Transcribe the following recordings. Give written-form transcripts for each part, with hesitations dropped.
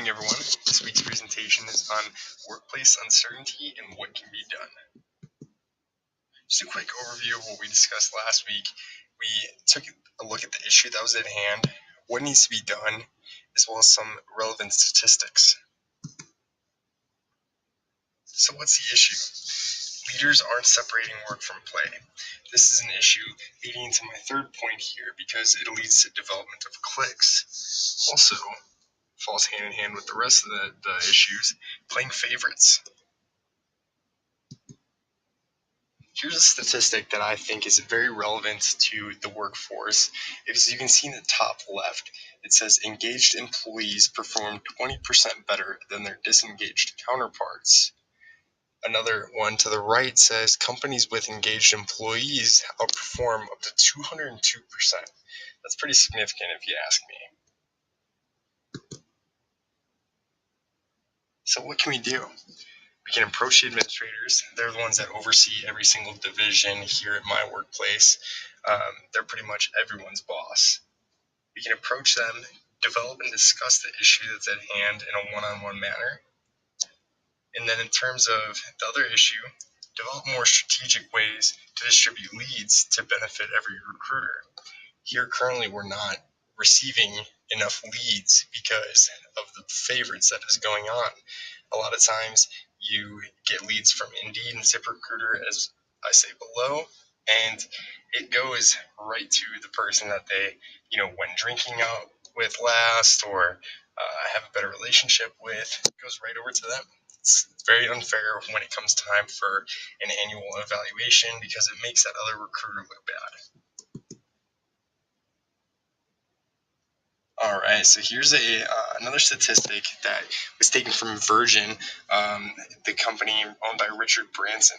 morning, everyone. This week's presentation is on workplace uncertainty and what can be done. Just a quick overview of what we discussed last week. We took a look at the issue that was at hand, what needs to be done, as well as some relevant statistics. So what's the issue? Leaders aren't separating work from play. This is an issue leading into my third point here because it leads to development of cliques. Also, falls hand in hand with the rest of the issues, playing favorites. Here's a statistic that I think is very relevant to the workforce. As you can see in the top left, it says engaged employees perform 20% better than their disengaged counterparts. Another one to the right says companies with engaged employees outperform up to 202%. That's pretty significant if you ask me. So what can we do? We can approach the administrators. They're the ones that oversee every single division here at my workplace. They're pretty much everyone's boss. We can approach them, develop and discuss the issue that's at hand in a one-on-one manner. And then in terms of the other issue, develop more strategic ways to distribute leads to benefit every recruiter. Here currently we're not receiving enough leads because of the favorites that is going on. A lot of times you get leads from Indeed and ZipRecruiter, as I say below, and it goes right to the person that they, went drinking out with last or have a better relationship with. It goes right over to them. It's very unfair when it comes time for an annual evaluation because it makes that other recruiter look bad. All right, so here's another statistic that was taken from Virgin, the company owned by Richard Branson.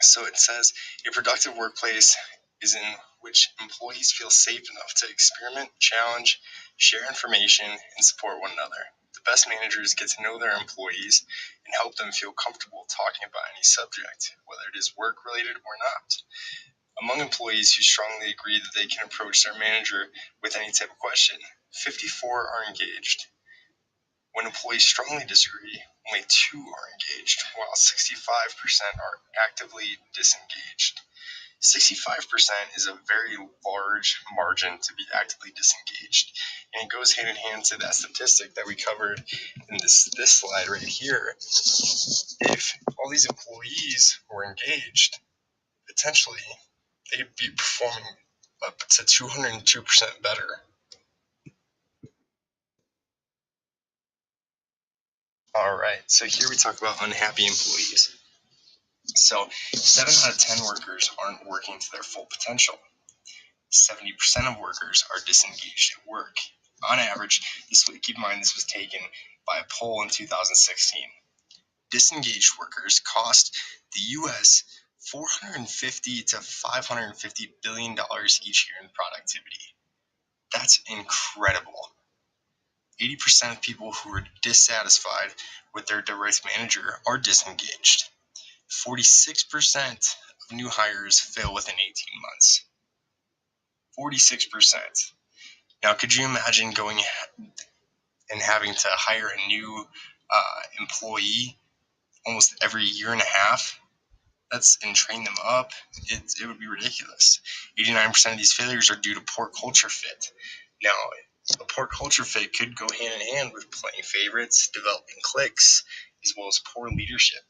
So it says, a productive workplace is in which employees feel safe enough to experiment, challenge, share information, and support one another. The best managers get to know their employees and help them feel comfortable talking about any subject, whether it is work-related or not. Among employees who strongly agree that they can approach their manager with any type of question, 54 are engaged. When employees strongly disagree, only 2 are engaged, while 65% are actively disengaged. 65% is a very large margin to be actively disengaged, and it goes hand in hand to that statistic that we covered in this slide right here. If all these employees were engaged, potentially they'd be performing up to 202% better. All right, so here we talk about unhappy employees. So 7 out of 10 workers aren't working to their full potential. 70% of workers are disengaged at work. On average, keep in mind this was taken by a poll in 2016. Disengaged workers cost the U.S. $450 to $550 billion each year in productivity. That's incredible. 80% of people who are dissatisfied with their direct manager are disengaged. 46% of new hires fail within 18 months. 46%. Now, could you imagine going and having to hire a new employee almost every year and a half? And train them up. It would be ridiculous. 89% of these failures are due to poor culture fit. Now, a poor culture fit could go hand in hand with playing favorites, developing cliques, as well as poor leadership.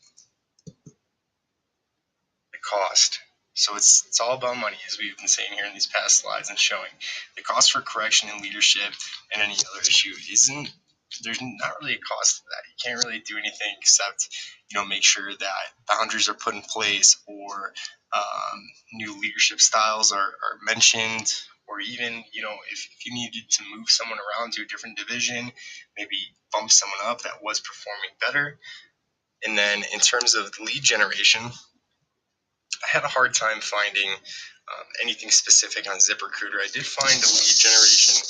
The cost. So it's all about money, as we've been saying here in these past slides and showing. The cost for correction in leadership and any other issue there's not really a cost to that. You can't really do anything except, make sure that boundaries are put in place or new leadership styles are mentioned, or even, if you needed to move someone around to a different division, maybe bump someone up that was performing better. And then in terms of lead generation, I had a hard time finding anything specific on ZipRecruiter. I did find a lead generation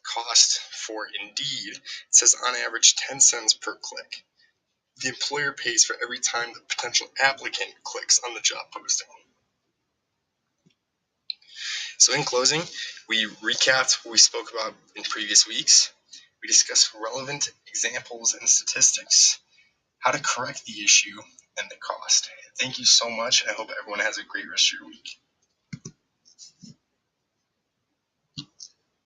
cost for Indeed. It says on average 10 cents per click. The employer pays for every time the potential applicant clicks on the job posting. So in closing, we recapped what we spoke about in previous weeks. We discuss relevant examples and statistics, how to correct the issue, and the cost. Thank you so much. I hope everyone has a great rest of your week.